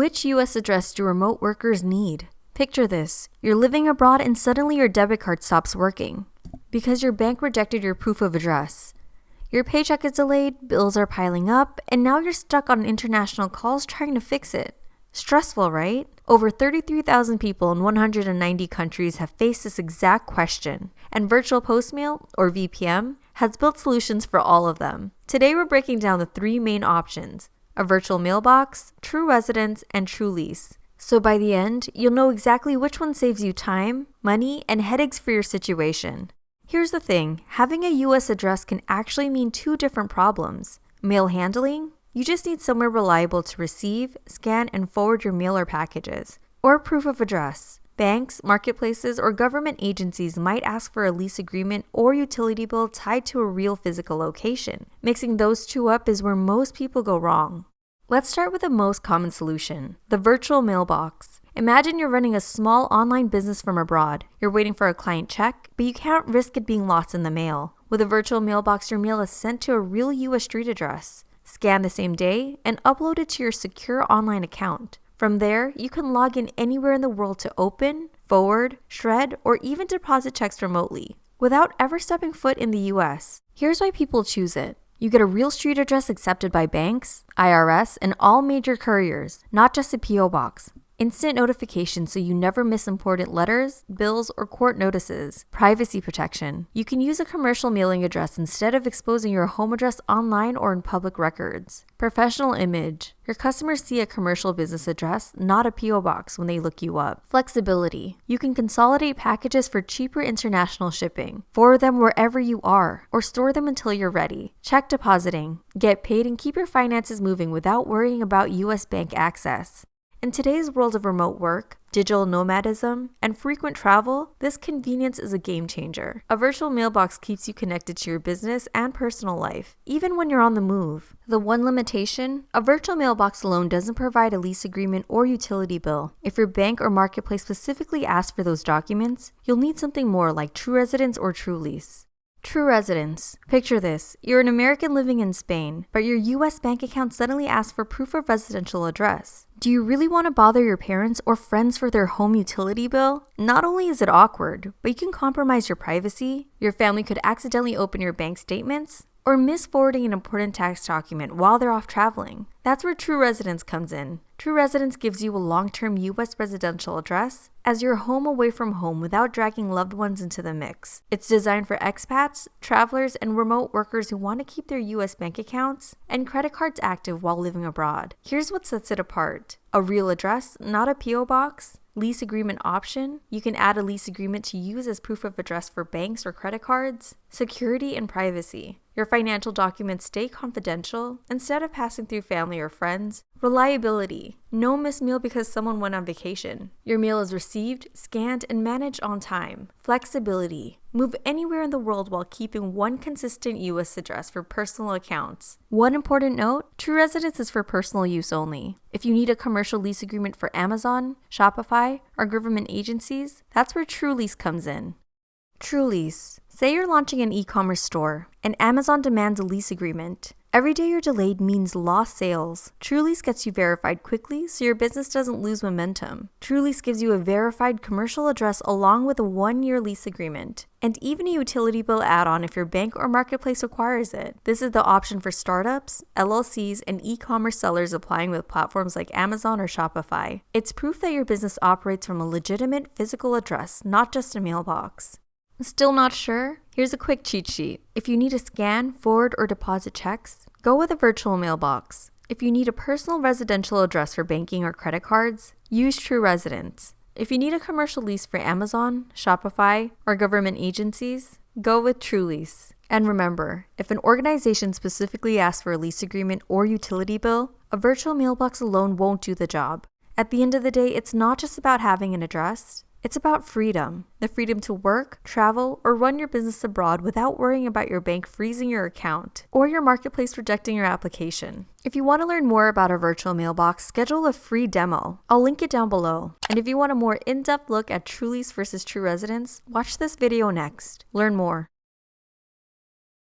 Which US address do remote workers need? Picture this. You're living abroad and suddenly your debit card stops working because your bank rejected your proof of address. Your paycheck is delayed, bills are piling up, and now you're stuck on international calls trying to fix it. Stressful, right? Over 33,000 people in 190 countries have faced this exact question, and VirtualPostMail, or VPM, has built solutions for all of them. Today we're breaking down the three main options: a virtual mailbox, TruResidence, and TruLease. So by the end, you'll know exactly which one saves you time, money, and headaches for your situation. Here's the thing, having a US address can actually mean two different problems. Mail handling, you just need somewhere reliable to receive, scan, and forward your mail or packages. Or proof of address. Banks, marketplaces, or government agencies might ask for a lease agreement or utility bill tied to a real physical location. Mixing those two up is where most people go wrong. Let's start with the most common solution, the virtual mailbox. Imagine you're running a small online business from abroad. You're waiting for a client check, but you can't risk it being lost in the mail. With a virtual mailbox, your mail is sent to a real US street address, scanned the same day, and uploaded to your secure online account. From there, you can log in anywhere in the world to open, forward, shred, or even deposit checks remotely, without ever stepping foot in the US. Here's why people choose it. You get a real street address accepted by banks, IRS, and all major couriers, not just a PO box. Instant notification so you never miss important letters, bills, or court notices. Privacy protection. You can use a commercial mailing address instead of exposing your home address online or in public records. Professional image. Your customers see a commercial business address, not a PO box when they look you up. Flexibility. You can consolidate packages for cheaper international shipping. Forward them wherever you are, or store them until you're ready. Check depositing. Get paid and keep your finances moving without worrying about US bank access. In today's world of remote work, digital nomadism, and frequent travel, this convenience is a game changer. A virtual mailbox keeps you connected to your business and personal life, even when you're on the move. The one limitation, a virtual mailbox alone doesn't provide a lease agreement or utility bill. If your bank or marketplace specifically asks for those documents, you'll need something more like TruResidence or TruLease. TruResidence. Picture this. You're an American living in Spain, but your US bank account suddenly asks for proof of residential address. Do you really want to bother your parents or friends for their home utility bill? Not only is it awkward, but you can compromise your privacy. Your family could accidentally open your bank statements or miss forwarding an important tax document while they're off traveling. That's where TruResidence comes in. TruResidence gives you a long-term US residential address as your home away from home without dragging loved ones into the mix. It's designed for expats, travelers, and remote workers who want to keep their US bank accounts and credit cards active while living abroad. Here's what sets it apart. A real address, not a PO box. Lease agreement option. You can add a lease agreement to use as proof of address for banks or credit cards. Security and privacy. Your financial documents stay confidential instead of passing through family or friends. Reliability. No missed mail because someone went on vacation. Your mail is received, scanned, and managed on time. Flexibility. Move anywhere in the world while keeping one consistent US address for personal accounts. One important note, TruResidence is for personal use only. If you need a commercial lease agreement for Amazon, Shopify, or government agencies, that's where TruLease comes in. TruLease. Say you're launching an e-commerce store, and Amazon demands a lease agreement. Every day you're delayed means lost sales. TruLease gets you verified quickly so your business doesn't lose momentum. TruLease gives you a verified commercial address along with a 1-year lease agreement, and even a utility bill add-on if your bank or marketplace requires it. This is the option for startups, LLCs, and e-commerce sellers applying with platforms like Amazon or Shopify. It's proof that your business operates from a legitimate physical address, not just a mailbox. Still not sure? Here's a quick cheat sheet. If you need to scan, forward, or deposit checks, go with a virtual mailbox. If you need a personal residential address for banking or credit cards, use TruResidence. If you need a commercial lease for Amazon, Shopify, or government agencies, go with TruLease. And remember, if an organization specifically asks for a lease agreement or utility bill, a virtual mailbox alone won't do the job. At the end of the day, it's not just about having an address. It's about freedom. The freedom to work, travel, or run your business abroad without worrying about your bank freezing your account or your marketplace rejecting your application. If you want to learn more about our virtual mailbox, schedule a free demo. I'll link it down below. And if you want a more in-depth look at TruLease versus TruResidence, watch this video next. Learn more.